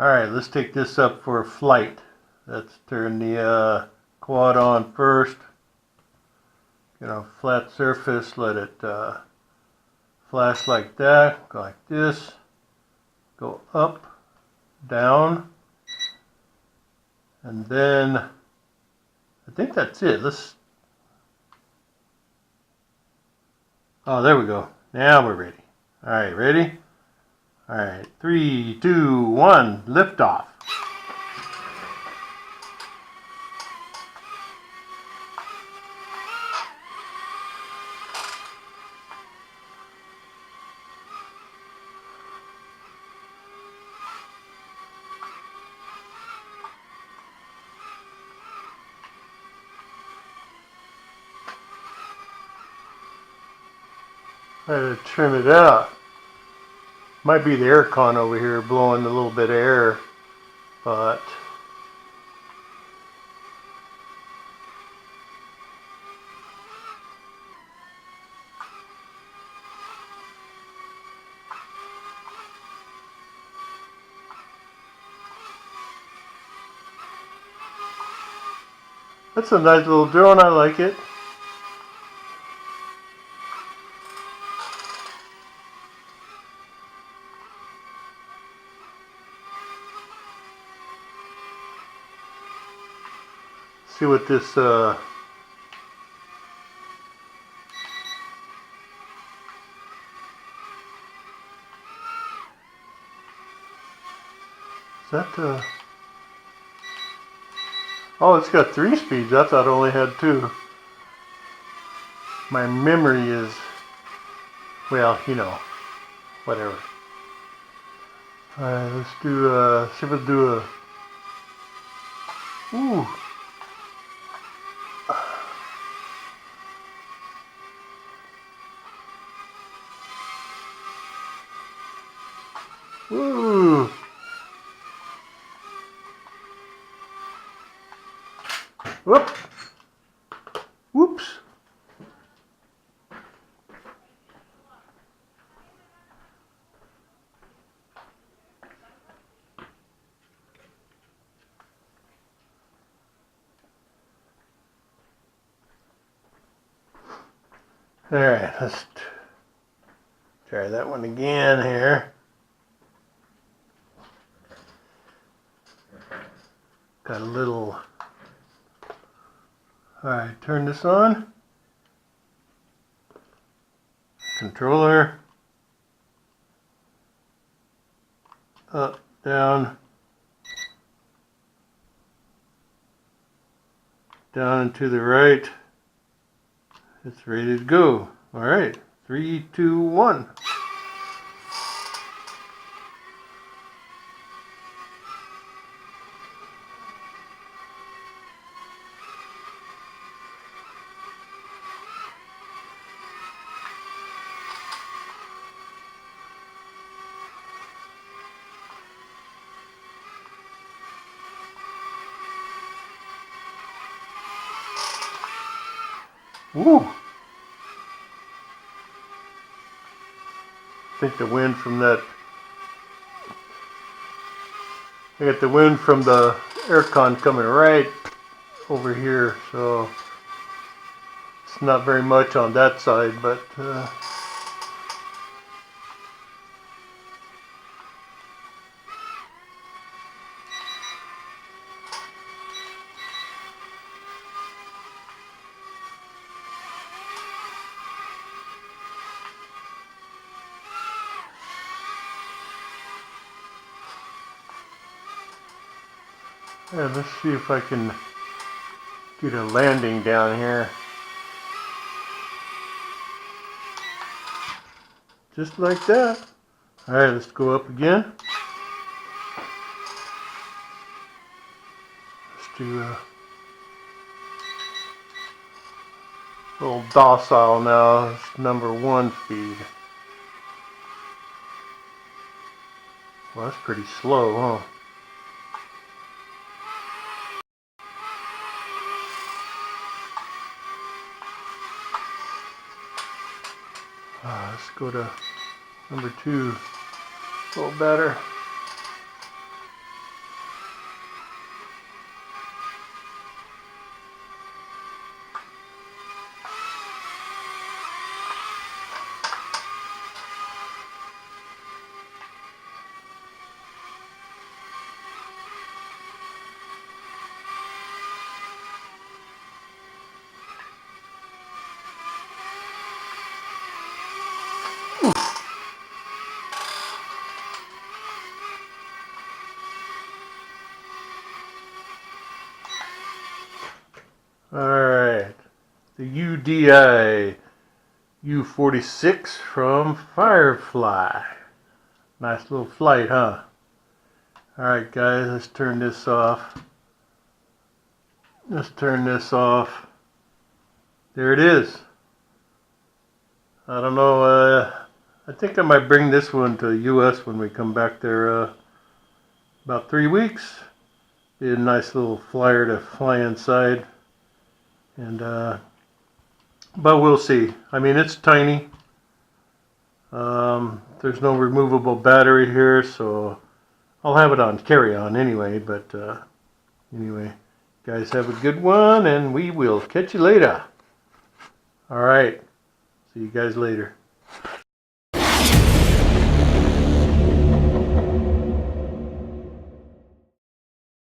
Alright, let's take this up for a flight. Let's turn the quad on first. Get on a flat surface, let it flash like that, go like this, go up, down, and then I think that's it. Oh, there we go. Now we're ready. Alright, ready? Alright, 3, 2, 1, lift off. I had to trim it out. Might be the air con over here blowing a little bit of air, but that's a nice little drone. I like it. See what this is that oh, it's got 3 speeds. I thought it only had 2. My memory is, well, you know, whatever. Alright, let's do see if we'll do a ooh. Ooh. Whoop. Whoops. Alright, let's try that one again here. Got a little... Alright, turn this on. Controller. Up, down. Down and to the right. It's ready to go. Alright, 3, 2, 1. Woo! I think the wind from that, I got the wind from the aircon coming right over here, so it's not very much on that side, but yeah, let's see if I can get a landing down here. Just like that. Alright, let's go up again. Let's do a little docile now. It's number 1 speed. Well, that's pretty slow, huh? Let's go to number 2, a little better. Udi U46 from Firefly. Nice little flight, huh? Alright guys, let's turn this off. Let's turn this off. There it is. I don't know, I think I might bring this one to the US when we come back there about 3 weeks. Be a nice little flyer to fly inside. And but we'll see. I mean, it's tiny. There's no removable battery here, so I'll have it on carry-on anyway. But anyway, guys, have a good one, and we will catch you later. All right. See you guys later.